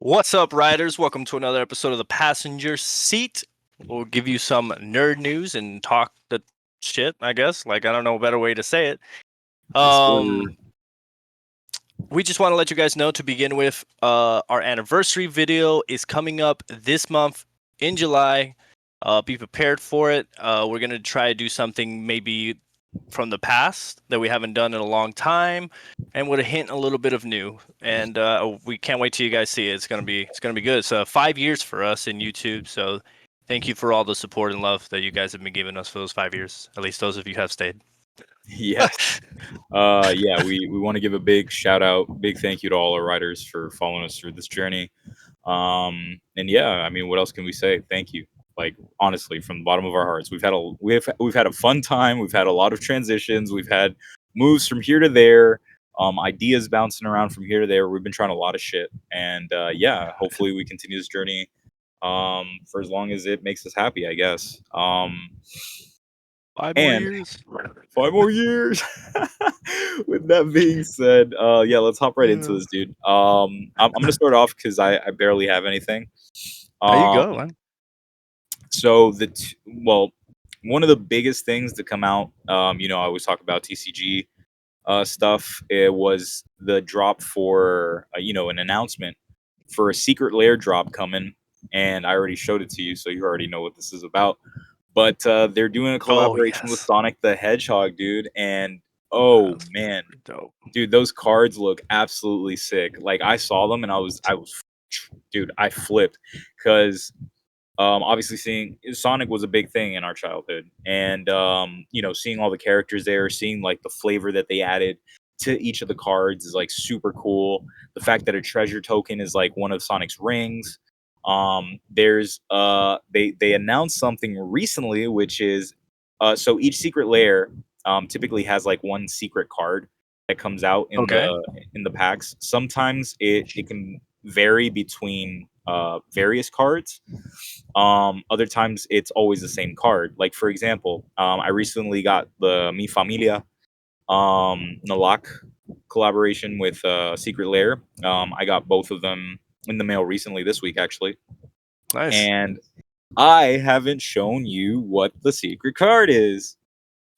What's up, riders? Welcome to another episode of the Passenger Seat. We'll give you some nerd news and talk the shit, I guess. Like, I don't know a better way to say it. We just want to let you guys know to begin with, our anniversary video is coming up this month in July. Be prepared for it. We're going to try to do something maybe from the past that we haven't done in a long time, and with a hint a little bit of new. And we can't wait till you guys see it. It's gonna be good. It's 5 years for us in YouTube, so thank you for all the support and love that you guys have been giving us for those 5 years. At least those of you have stayed. Yes. We want to give a big shout out, big thank you to all our writers for following us through this journey. And yeah, I mean, what else can we say? Thank you. Like, honestly, from the bottom of our hearts, we've had a fun time. We've had a lot of transitions. We've had moves from here to there, ideas bouncing around from here to there. We've been trying a lot of shit, and yeah, hopefully we continue this journey for as long as it makes us happy, I guess. 5 more years. 5 more years. With that being said, yeah, let's hop right into this, dude. I'm gonna start off because I barely have anything. There you Um, go, man. so well, one of the biggest things to come out, I always talk about TCG stuff. It was the drop for an announcement for a Secret Lair drop coming, and I already showed it to you, so you already know what this is about. But they're doing a Oh collaboration with yes, Sonic the Hedgehog, dude, and oh that's man, dope. dude, those cards look absolutely sick. Like, I saw them and dude, I flipped because obviously seeing Sonic was a big thing in our childhood, and seeing all the characters there, seeing like the flavor that they added to each of the cards is like super cool. The fact that a treasure token is like one of Sonic's rings. There's they announced something recently, which is so each secret lair typically has like one secret card that comes out in Okay. the packs. Sometimes it can vary between various cards. Other times it's always the same card. Like, for example, I recently got the Mi Familia Nalak collaboration with Secret Lair. I got both of them in the mail recently this week, actually. Nice. And I haven't shown you what the secret card is.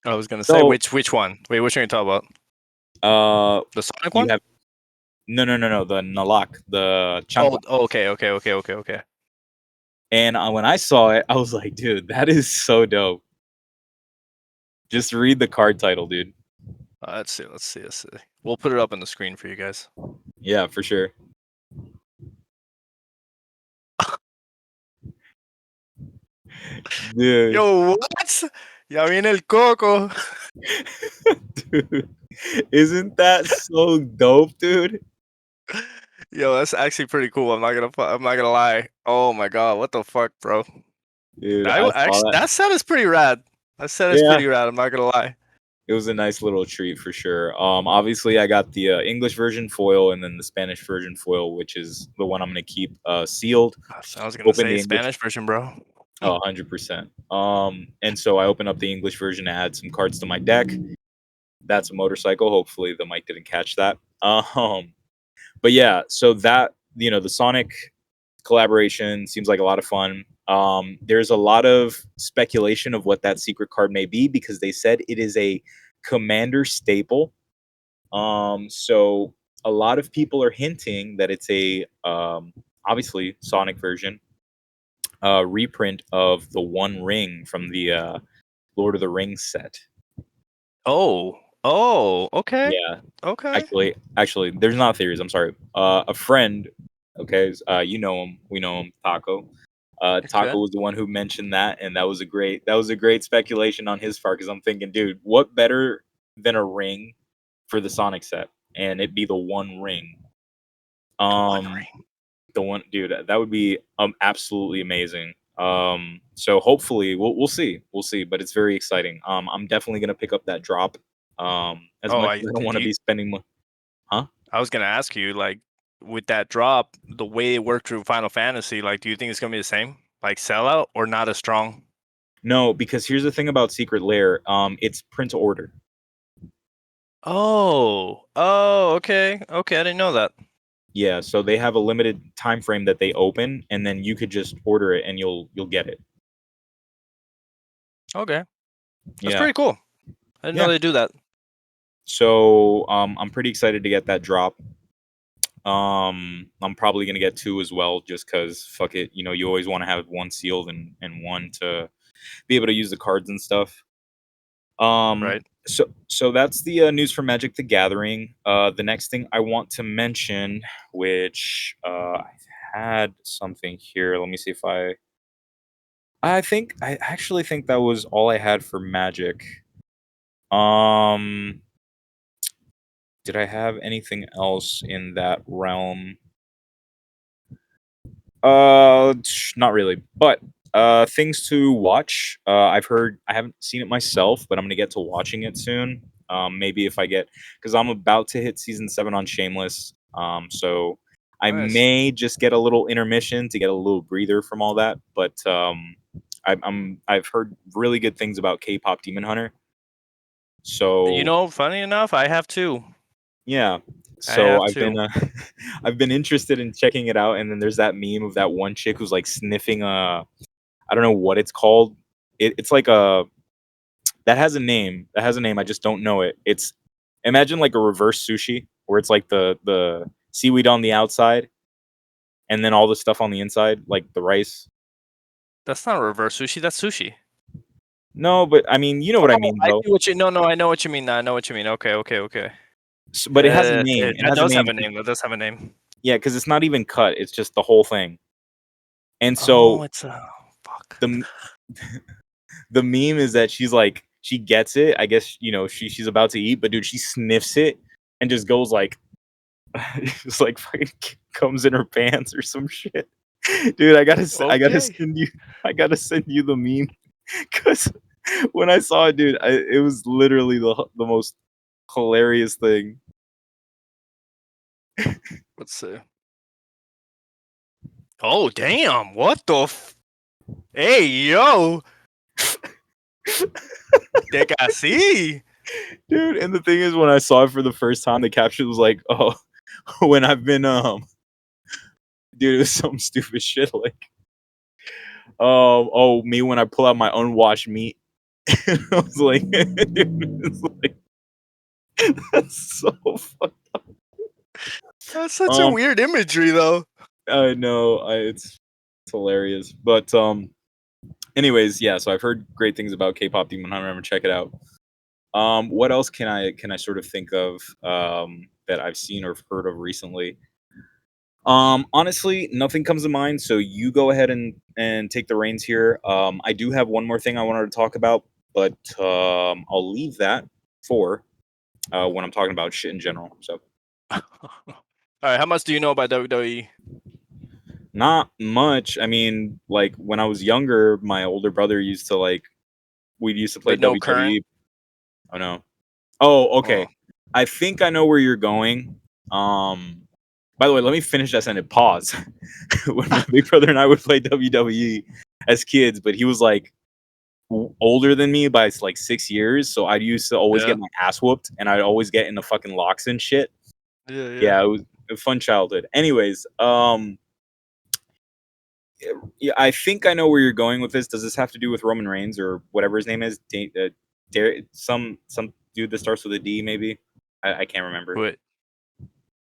I was gonna say So, which one? Wait, which one are you talking about? The Sonic you one? have no, the Nalak, the Oh, Chankla. okay. And when I saw it, I was like, dude, that is so dope. Just read the card title, dude. Let's see. We'll put it up on the screen for you guys. Yeah, for sure. Dude, Yo, what? Ya viene el coco. dude, isn't that so dope, dude? Yo, that's actually pretty cool. I'm not gonna lie. Oh my god, what the fuck, bro? Dude, I saw that. That set is pretty rad. That set is Yeah, pretty rad. I'm not gonna lie. it was a nice little treat for sure. Obviously, I got the English version foil and then the Spanish version foil, which is the one I'm gonna keep sealed. I was gonna Open say the English. Spanish version, bro. Oh, 100%. And so I open up the English version to add some cards to my deck. That's a motorcycle. Hopefully, the mic didn't catch that. But yeah, so that the Sonic collaboration seems like a lot of fun. There's a lot of speculation of what that secret card may be because they said it is a commander staple. So a lot of people are hinting that it's a obviously Sonic version reprint of the One Ring from the Lord of the Rings set. Okay. Yeah, Okay. actually, there's not theories. I'm sorry. A friend, okay, you know him. We know him, Taco. Okay. Taco was the one who mentioned that, and that was a great speculation on his part because I'm thinking, dude, what better than a ring for the Sonic set, and it'd be the One Ring. The One Um, Ring. the one, dude, that would be absolutely amazing. So hopefully we'll see, but it's very exciting. I'm definitely gonna pick up that drop. As Oh, much as I don't want to be spending huh? I was gonna ask you, like, with that drop, the way it worked through Final Fantasy, like, do you think it's gonna be the same, like sellout, or not as strong? No, because here's the thing about Secret Lair. It's print to order. Oh, okay. I didn't know that. Yeah, so they have a limited time frame that they open, and then you could just order it and you'll get it. Okay, that's Yeah, pretty cool. I didn't know yeah. they do that. So I'm pretty excited to get that drop. I'm probably gonna get two as well, just because fuck it, you know, you always want to have one sealed and one to be able to use the cards and stuff. Right. So that's the news for Magic the Gathering. The next thing I want to mention, which I had something here. Let me see if I actually think that was all I had for Magic. Um, did I have anything else in that realm? Not really. But things to watch. I've heard I haven't seen it myself, but I'm gonna get to watching it soon. Maybe if I get because I'm about to hit season 7 on Shameless. So I Nice. may just get a little intermission to get a little breather from all that. But I've heard really good things about K-pop Demon Hunter. You So know, funny enough, I have two. yeah. I So have I've been two. I've been interested in checking it out, and then there's that meme of that one chick who's like sniffing a I don't know what it's called. It's like a that has a name. That has a name. I just don't know it. It's imagine like a reverse sushi where it's like the seaweed on the outside and then all the stuff on the inside, like the rice. That's not reverse sushi. That's sushi. No, but I mean, you know what I Oh, mean I though. see what you. No, no, I know what you mean. Now. I know what you mean. Okay, okay, okay. But it has a name. It That has a does have name. a name. That does have a name. Yeah, because it's not even cut. It's just the whole thing. And Oh, so it's a fuck. the the meme is that she's like she gets it. I guess you know she's about to eat, but dude, she sniffs it and just goes like just like fucking comes in her pants or some shit. Dude, I gotta Okay. send you the meme because when I saw it, dude, it was literally the most hilarious thing. Let's see. Oh, damn. What the Hey, yo. Think I see. Dude, and the thing is when I saw it for the first time, the caption was like, "Oh, when I've been dude, it was some stupid shit like oh, me when I pull out my unwashed meat." I was like, dude, it's like that's so fucked. That's such a Um, weird imagery, though. I know, it's hilarious. But anyways, yeah. So I've heard great things about K-pop Demon Hunter. I'm gonna check it out. What else can I sort of think of that I've seen or heard of recently? Honestly, nothing comes to mind. So you go ahead and take the reins here. I do have one more thing I wanted to talk about, but I'll leave that for when I'm talking about shit in general. So All right. How much do you know about WWE? not much. I mean, like when I was younger, my older brother used to like we used to play But no current. WWE. Oh no. Oh, Oh, okay. I think I know where you're going. Um, by the way, let me finish that sentence. Pause. When my big brother and I would play WWE as kids, but he was like older than me by like 6 years, so I used to always get yeah. my ass whooped, and I'd always get into fucking locks and shit. Yeah, yeah. Yeah, it was a fun childhood. Anyways, yeah, I think I know where you're going with this. Does this have to do with Roman Reigns or whatever his name is? Some dude that starts with a D, maybe. I can't remember. Wait.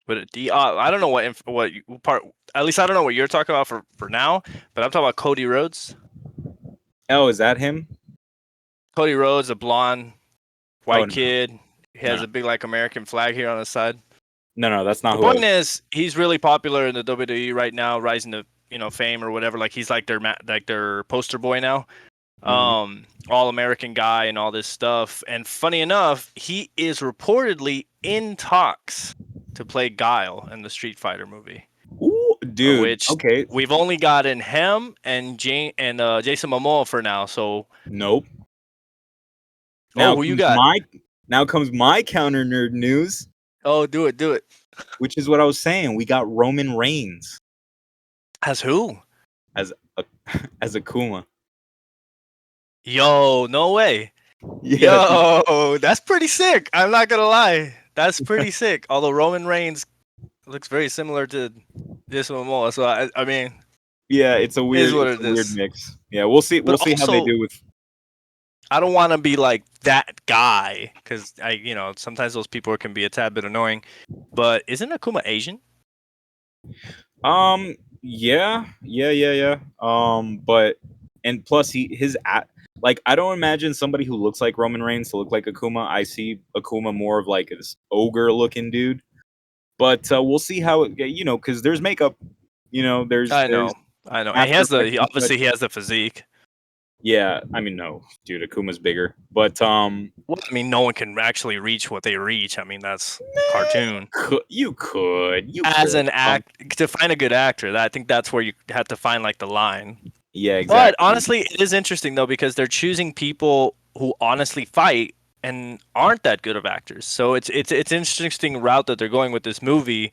But I don't know what part. At least I don't know what you're talking about for now. But I'm talking about Cody Rhodes. Oh, is that him? Cody Rhodes, a blonde Oh white no, kid. He no, has no, a big like American flag here on the side. no, that's not The who I point was. is, he's really popular in the WWE right now, rising to fame or whatever. Like he's like their poster boy now. Mhm. All American guy and all this stuff. And funny enough, he is reportedly in talks to play Guile in the Street Fighter movie, Ooh, dude. which Okay. we've only gotten him and Jason Momoa for now. So, Nope. oh, Now who you comes got? my now comes my counter nerd news, Oh, do it, do it. which is what I was saying. We got Roman Reigns As who? as a as Akuma. Yo, no way. Yeah, dude. Yo, that's pretty sick. I'm not gonna lie. That's pretty sick. Although Roman Reigns, looks very similar to this one more. So I mean, Yeah, it's a it is weird what it's a it weird is. mix. Yeah, we'll see But how they also, do with. I don't want to be like that guy because sometimes those people can be a tad bit annoying. But isn't Akuma Asian? Yeah. But and plus like I don't imagine somebody who looks like Roman Reigns to look like Akuma. I see Akuma more of like this ogre looking dude. But we'll see how because there's makeup. There's I know, and After Effects he and such. obviously he has the physique. Yeah, I mean no, dude, Akuma's bigger. But Well, I mean, no one can actually reach what they reach. I mean, that's cartoon. you As could. an act, to find a good actor, I think that's where you have to find like the line. Yeah, But exactly. honestly, it is interesting though because they're choosing people who honestly fight and aren't that good of actors. So it's an interesting route that they're going with this movie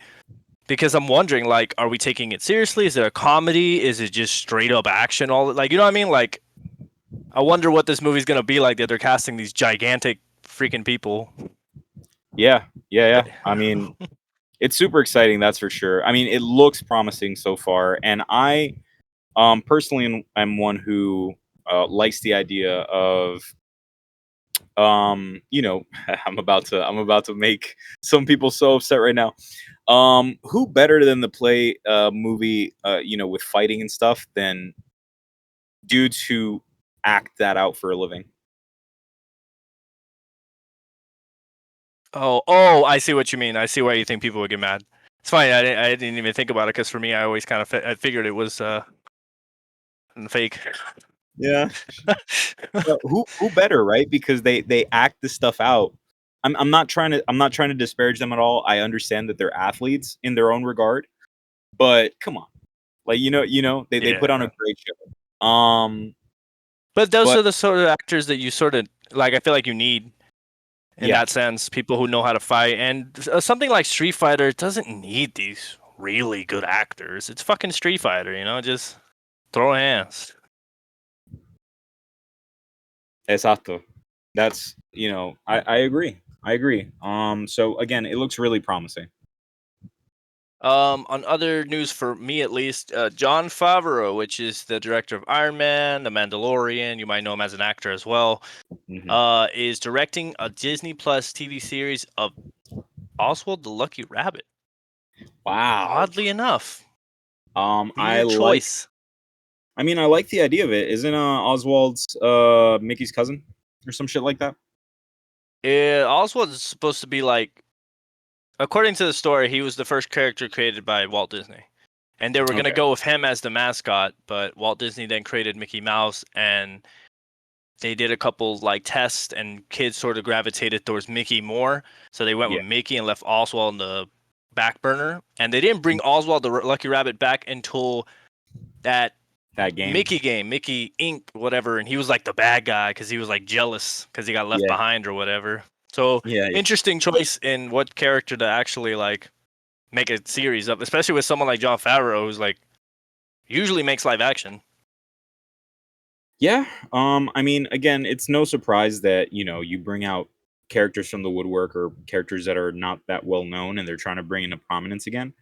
because I'm wondering like, are we taking it seriously? Is it a comedy? Is it just straight up action? All like, you know what I mean? Like, I wonder what this movie's gonna be like that they're casting these gigantic freaking people. Yeah. I mean, it's super exciting, that's for sure. I mean, it looks promising so far, and I personally am one who likes the idea of I'm about to make some people so upset right now. Who better than to play a movie with fighting and stuff than dudes who act that out for a living? Oh, I see what you mean. I see why you think people would get mad. It's fine. I didn't even think about it because for me, I always kind of I figured it was fake. Yeah. But who better, right? Because they act this stuff out. I'm not trying to disparage them at all. I understand that they're athletes in their own regard, but come on. Like they put on a Yeah. great show. But those But are the sort of actors that you sort of like. I feel like you need in yeah. that sense, people who know how to fight. And something like Street Fighter doesn't need these really good actors. It's fucking Street Fighter, just throw hands. Exacto. That's I agree. I agree. So again, it looks really promising. On other news for me at least, John Favreau, which is the director of Iron Man, The Mandalorian, you might know him as an actor as well, Hmm. is directing a Disney Plus TV series of Oswald the Lucky Rabbit. Wow. Oddly enough, I weird choice. I like the idea of it. Isn't Oswald's Mickey's cousin or some shit like that? Oswald is supposed to be like, according to the story, he was the first character created by Walt Disney. And they were going to Okay. go with him as the mascot, but Walt Disney then created Mickey Mouse, and they did a couple like tests and kids sort of gravitated towards Mickey more. So they went Yeah. with Mickey and left Oswald in the back burner. And they didn't bring Oswald the Lucky Rabbit back until that That game. Mickey game, Mickey Inc., whatever. And he was like the bad guy because he was like jealous because he got left Yeah. behind or whatever. So Yeah. interesting choice in what character to actually like make a series of, especially with someone like John Favreau who's like usually makes live action. Yeah. I mean, again, it's no surprise that, you bring out characters from the woodwork or characters that are not that well known and they're trying to bring into prominence again.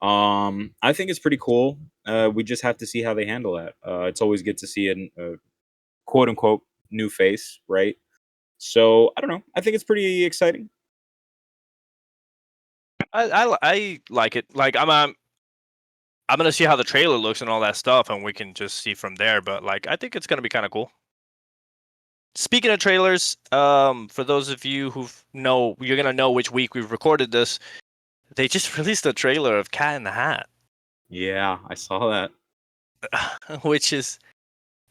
I think it's pretty cool. We just have to see how they handle that. It's always good to see a quote unquote new face, right? So I don't know. I think it's pretty exciting. I like it. Like I'm gonna see how the trailer looks and all that stuff, and we can just see from there. But like, I think it's gonna be kind of cool. Speaking of trailers, for those of you who know, you're gonna know which week we've recorded this. They just released a trailer of Cat in the Hat, Yeah, I saw that. which is,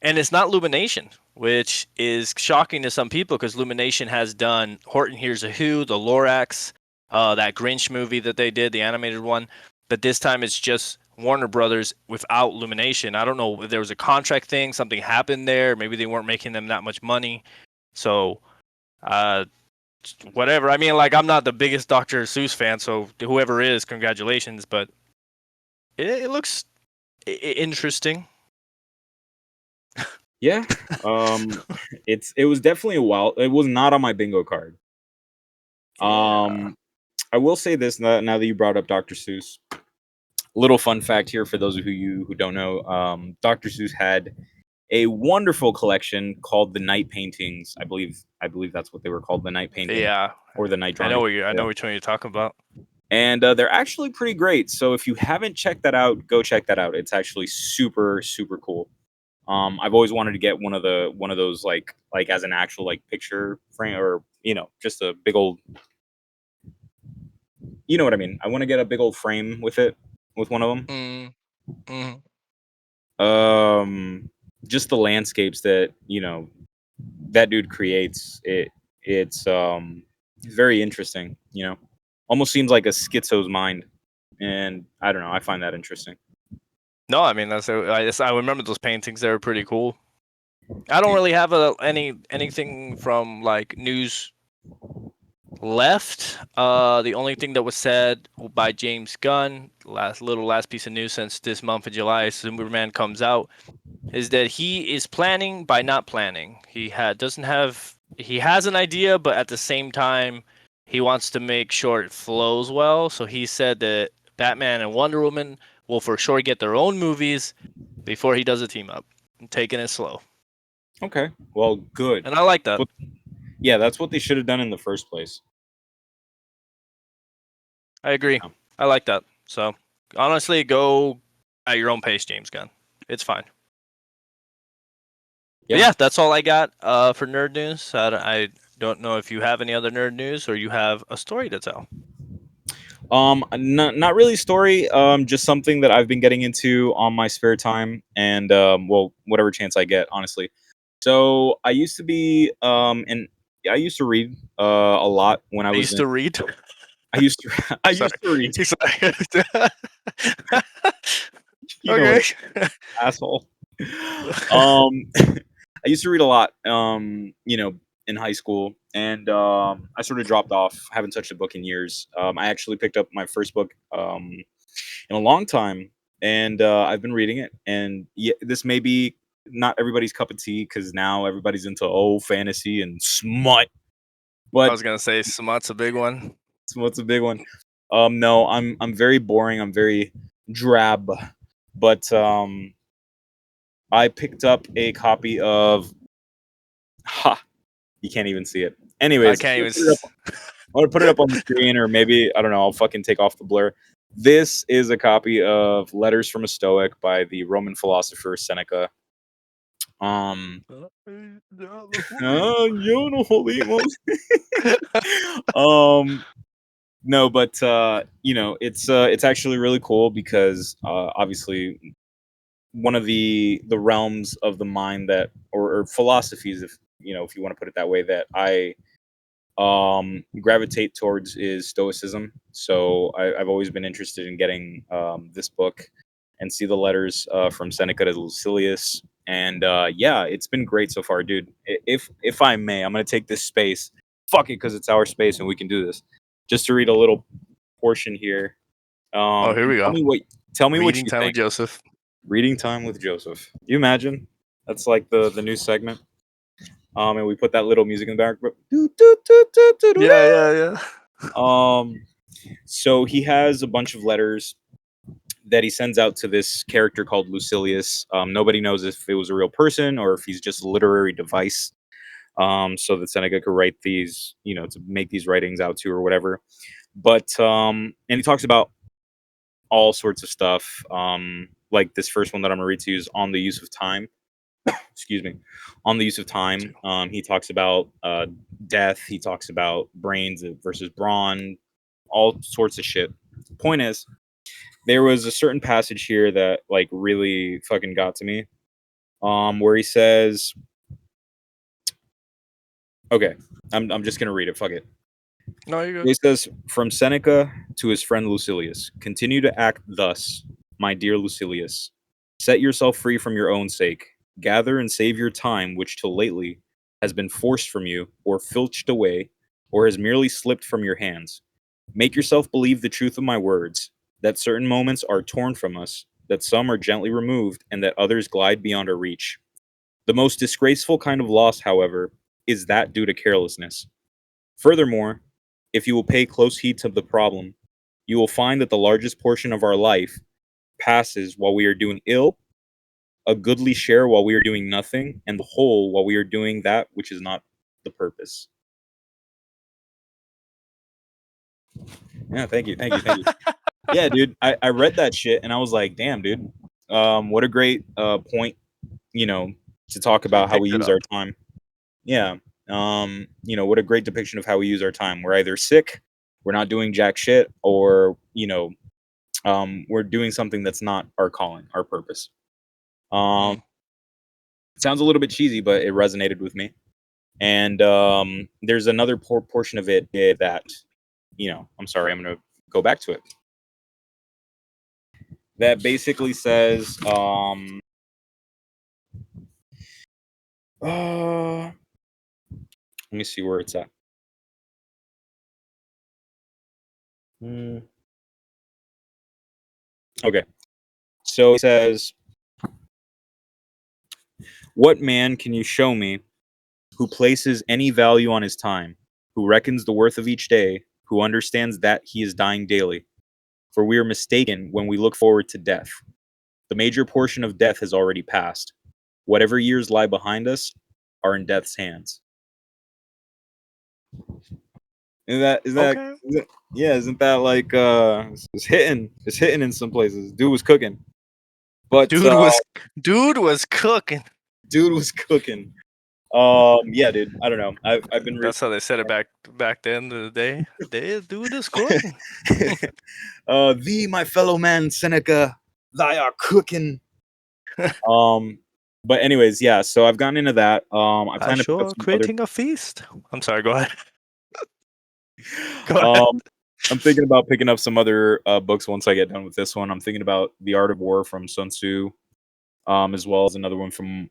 and it's not Lumination, which is shocking to some people because Lumination has done Horton Hears a Who, The Lorax, that Grinch movie that they did, the animated one. But this time it's just Warner Brothers without Lumination. I don't know if there was a contract thing, something happened there. Maybe they weren't making them that much money. So, uh, whatever. I mean, like, I'm not the biggest Dr. Seuss fan, so whoever is, congratulations. But it looks interesting. Yeah. It was definitely a while. It was not on my bingo card. Yeah. I will say this now that you brought up Dr. Seuss. Little fun fact here for those of you who don't know. Dr. Seuss had a wonderful collection called the Night Paintings. I believe that's what they were called, the Night Paintings Yeah, or the Night I know Drawings. what I know Yeah. which one you're talking about. And they're actually pretty great. So if you haven't checked that out, go check that out. It's actually super super cool. I've always wanted to get one of those like as an actual like picture frame, or just a big old, you know what I mean. I want to get a big old frame with it, with one of them. Mm, mm. Just the landscapes that that dude creates. It's very interesting. Almost seems like a schizo's mind, and I don't know. I find that interesting. No, I mean I remember those paintings. They were pretty cool. I don't really have anything from like news left. The only thing that was said by James Gunn, last piece of news since this month of July, Superman comes out, is that he is planning by not planning. He has an idea, but at the same time, he wants to make sure it flows well. So he said that Batman and Wonder Woman will for sure get their own movies before he does a team up. Taking it slow, Okay, well, good. and I like that. But yeah, that's what they should have done in the first place. I agree. Yeah. I like that. So honestly, go at your own pace, James Gunn. It's fine. But Yeah. yeah, that's all I got for nerd news. I don't know if you have any other nerd news or you have a story to tell. Not really story. Just something that I've been getting into on my spare time, and well, whatever chance I get, honestly. So I used to be and I used to read a lot when I I was used in. to read. I used to I Sorry. used to read. Sorry. You know what, Okay. asshole. I used to read a lot. In high school, and I sort of dropped off. Haven't touched a book in years. I actually picked up my first book in a long time, and I've been reading it. And yeah, this may be not everybody's cup of tea because now everybody's into fantasy and smut. I But was gonna say smut's a big one. smut's a big one. No, I'm very boring. I'm very drab. But I picked up a copy of. Ha! You can't even see it. I Anyways, can't even. I'm gonna put it up on the screen, or maybe I don't know. I'll fucking take off the blur. This is a copy of Letters from a Stoic by the Roman philosopher Seneca. Yo no jodimos. um, no, but it's actually really cool because obviously one of the realms of the mind that, or philosophies, if you want to put it that way, that I gravitate towards is stoicism. So I've always been interested in getting this book and see the letters from Seneca to Lucilius. And yeah, it's been great so far, dude. If I may, I'm gonna take this space, fuck it, because it's our space and we can do this, just to read a little portion here. Oh, here And we go. tell me what Reading you time with think. Joseph. Reading time with Joseph. You imagine? That's like the new segment. And we put that little music in the background. Yeah, yeah, yeah. So he has a bunch of letters that he sends out to this character called Lucilius. Nobody knows if it was a real person or if he's just a literary device. So that Seneca could write these, to make these writings out to or whatever. But and he talks about all sorts of stuff. Like this first one that I'm gonna read to you is on the use of time. Excuse me. On the use of time, he talks about death. He talks about brains versus brawn, all sorts of shit. Point is, there was a certain passage here that like really fucking got to me. Where he says, okay, I'm just gonna read it. Fuck it. No, you're He good. says, from Seneca to his friend Lucilius, continue to act thus, my dear Lucilius. Set yourself free from your own sake. Gather and save your time, which till lately has been forced from you, or filched away, or has merely slipped from your hands. Make yourself believe the truth of my words, that certain moments are torn from us, that some are gently removed, and that others glide beyond our reach. The most disgraceful kind of loss, however, is that due to carelessness. Furthermore, if you will pay close heed to the problem, you will find that the largest portion of our life passes while we are doing ill, a goodly share while we are doing nothing, and the whole while we are doing that which is not the purpose. Yeah, thank you, thank you, thank you. Yeah, dude, I read that shit and I was like, damn, dude, what a great point, you know, to talk about how we picked it use up. our time. Yeah, you know, what a great depiction of how we use our time. We're either sick, we're not doing jack shit, or you know, we're doing something that's not our calling, our purpose. Um, Mm. it sounds a little bit cheesy, but it resonated with me. And there's another portion of it that, you know, I'm sorry, I'm gonna go back to it. That basically says, let me see where it's at. Okay, so it says, "What man can you show me who places any value on his time, who reckons the worth of each day, who understands that he is dying daily? For we are mistaken when we look forward to death. The major portion of death has already passed. Whatever years lie behind us are in death's hands." Okay. Yeah, isn't that like it's hitting in some places. Dude was cooking. But Dude was cooking. dude was cooking. Yeah, dude. I don't know. I've been reading That's how they said it back then in the day. Dude is cooking. thee, my fellow man Seneca, thy are cooking. Um but anyways, yeah, so I've gotten into that. I I plan to pick up sure some other creating a feast. I'm sorry. Go ahead. Go ahead. um I'm thinking about picking up some other books once I get done with this one. I'm thinking about The Art of War from Sun Tzu, as well as another one from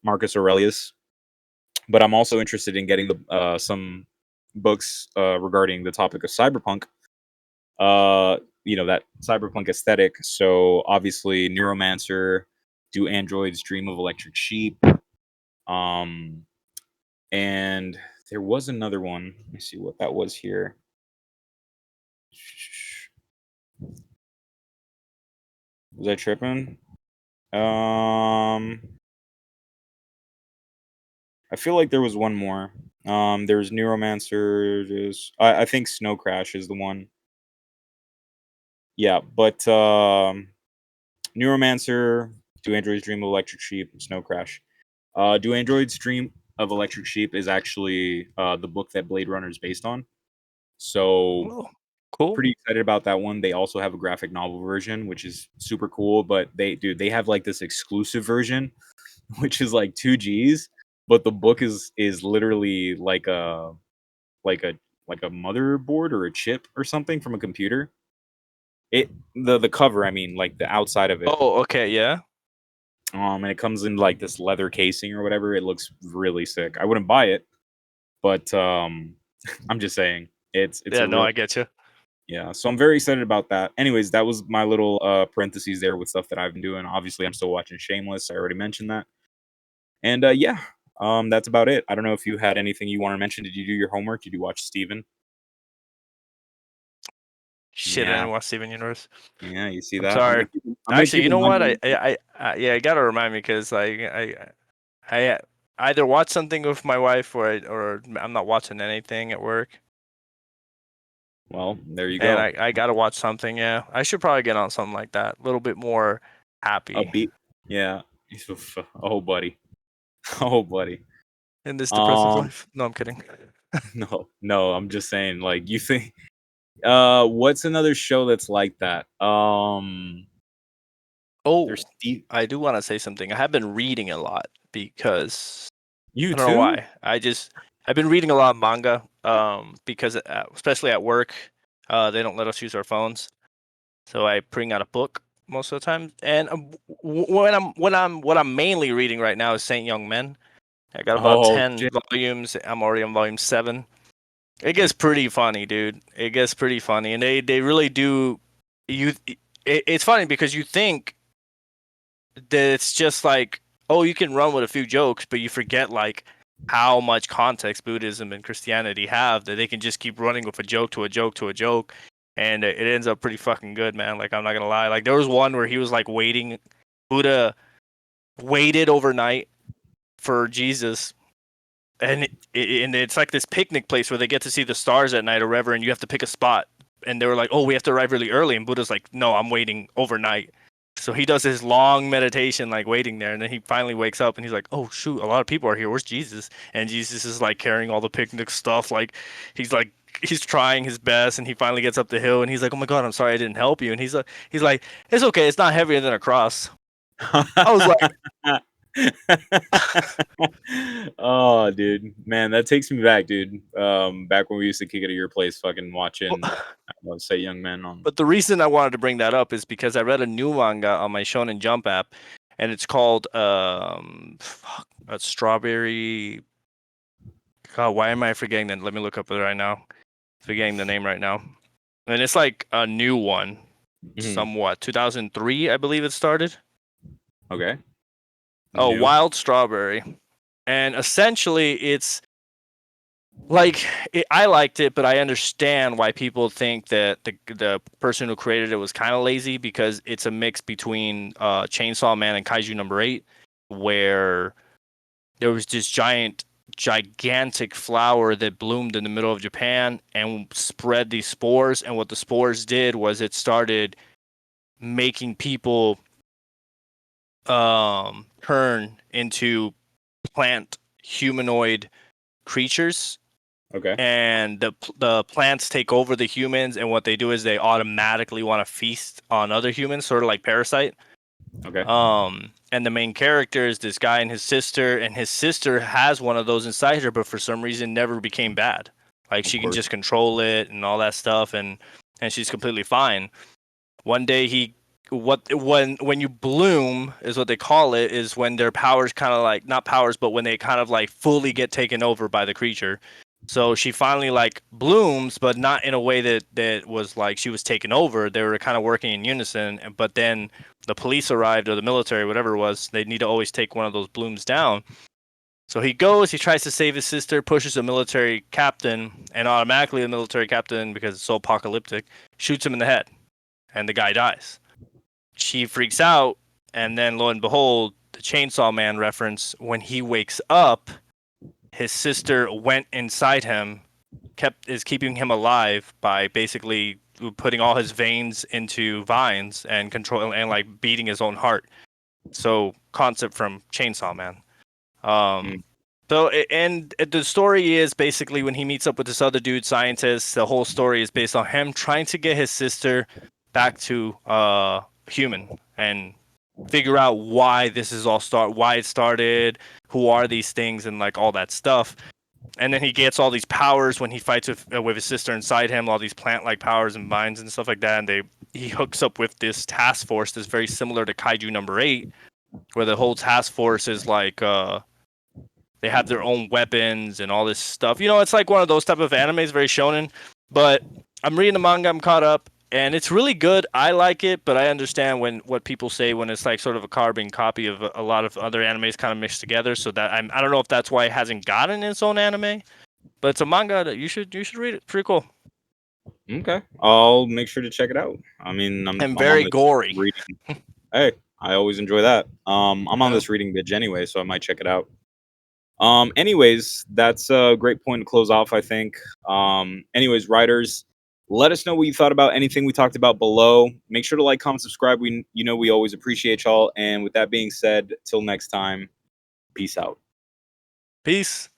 Marcus Aurelius. But I'm also interested in getting some books regarding the topic of cyberpunk. You know, that cyberpunk aesthetic. So obviously, Neuromancer, Do Androids Dream of Electric Sheep? Um, and there was another one. Let me see what that was here. Was I tripping? I feel like there was one more. There's Neuromancer. I think Snow Crash is the one. Yeah, but Neuromancer, Do Androids Dream of Electric Sheep, Snow Crash. Do Androids Dream of Electric Sheep is actually the book that Blade Runner is based on. So Oh, cool. pretty excited about that one. They also have a graphic novel version, which is super cool. But they have like this exclusive version, which is like 2 Gs. But the book is literally like a like a motherboard or a chip or something from a computer. The cover, I mean, like the outside of it. Oh, okay. Yeah. And it comes in like this leather casing or whatever. It looks really sick. I wouldn't buy it, but I'm just saying it's Yeah. a No, real, I get you. yeah. So I'm very excited about that. Anyways, that was my little parentheses there with stuff that I've been doing. Obviously, I'm still watching Shameless. I already mentioned that, and yeah, that's about it. I don't know if you had anything you want to mention. Did you do your homework? Did you watch Steven? Shit, I Yeah, didn't watch Steven Universe. yeah. You see I'm that? sorry. I might Actually, keep you know what? reminding you. Yeah, I gotta remind me because like I either watch something with my wife or I'm not watching anything at work, Well, there you and go. I gotta watch something. Yeah, I should probably get on something like that, a little bit more happy Upbeat. Yeah. Oh, buddy. Oh, buddy. in this depressive Um, life. No, I'm kidding. no, no, I'm just saying, like, you think what's another show that's like that? There's Oh, Steve. I do want to say something. I have been reading a lot because You I don't know too? why. I've been reading a lot of manga. Because especially at work, they don't let us use our phones, so I bring out a book most of the time. And what I'm mainly reading right now is Saint Young Men. I got about Oh 10 shit. volumes. I'm already on volume 7. It gets pretty funny, dude. It gets pretty funny, and they really do. You, it's funny because you think that it's just like, oh, you can run with a few jokes, but you forget like how much context Buddhism and Christianity have that they can just keep running with a joke to a joke to a joke, and it ends up pretty fucking good, man. Like, I'm not gonna lie. Like, there was one where he was like waiting. Buddha waited overnight for Jesus, and it's like this picnic place where they get to see the stars at night or whatever, and you have to pick a spot. And they were like, "Oh, we have to arrive really early," and Buddha's like, "No, I'm waiting overnight." So he does his long meditation, like waiting there, and then he finally wakes up and he's like, "Oh shoot, a lot of people are here. Where's Jesus?" And Jesus is like carrying all the picnic stuff, like he's trying his best, and he finally gets up the hill and he's like, "Oh my God, I'm sorry I didn't help you." And he's like, "It's okay, it's not heavier than a cross." I was like, oh, dude, man, that takes me back, dude. Back when we used to kick it at your place, fucking watching, say, Young Men on. but the reason I wanted to bring that up is because I read a new manga on my Shonen Jump app, and it's called a Strawberry. God, why am I forgetting that? Let me look up it right now. Forgetting the name right now. And it's like a new one, somewhat. 2003, I believe it started. Okay. Oh, New. Wild Strawberry. And essentially, it's like I liked it, but I understand why people think that the person who created it was kind of lazy, because it's a mix between Chainsaw Man and Kaiju number 8, where there was this gigantic flower that bloomed in the middle of Japan and spread these spores. And what the spores did was it started making people turn into plant humanoid creatures. Okay. And the plants take over the humans, and what they do is they automatically want to feast on other humans, sort of like Parasite. Okay. And the main character is this guy and his sister has one of those inside her, but for some reason never became bad. Like, she can just control it and all that stuff, and she's completely fine. One day when you bloom is what they call it, is when their powers kind of like, not powers, but when they kind of like fully get taken over by the creature. So she finally like blooms, but not in a way that was like she was taken over. They were kind of working in unison, but then the police arrived, or the military, whatever it was. They need to always take one of those blooms down. So he goes, he tries to save his sister, pushes a military captain, and automatically the military captain, because it's so apocalyptic, shoots him in the head, and the guy dies. She freaks out, and then lo and behold, the Chainsaw Man reference, when he wakes up, his sister went inside him, is keeping him alive by basically putting all his veins into vines and control and like beating his own heart. So concept from Chainsaw Man. So and the story is basically when he meets up with this other dude, scientist. The whole story is based on him trying to get his sister back to human and figure out why this is why it started, who are these things, and like all that stuff. And then he gets all these powers when he fights with his sister inside him, all these plant-like powers and vines and stuff like that. And he hooks up with this task force that's very similar to Kaiju number 8, where the whole task force is like they have their own weapons and all this stuff. You know, it's like one of those type of animes, very shonen. But I'm reading the manga, I'm caught up, and it's really good. I like it, but I understand what people say when it's like sort of a carbon copy of a lot of other animes kind of mixed together. So that I don't know if that's why it hasn't gotten its own anime, but it's a manga that you should read it. Pretty cool. Okay, I'll make sure to check it out. I mean, I'm on very this gory. reading. Hey, I always enjoy that. I'm on Yeah. this reading binge anyway, so I might check it out. Anyways, that's a great point to close off, I think. Anyways, writers, let us know what you thought about anything we talked about below. Make sure to like, comment, subscribe. We always appreciate y'all. And with that being said, till next time, peace out. Peace.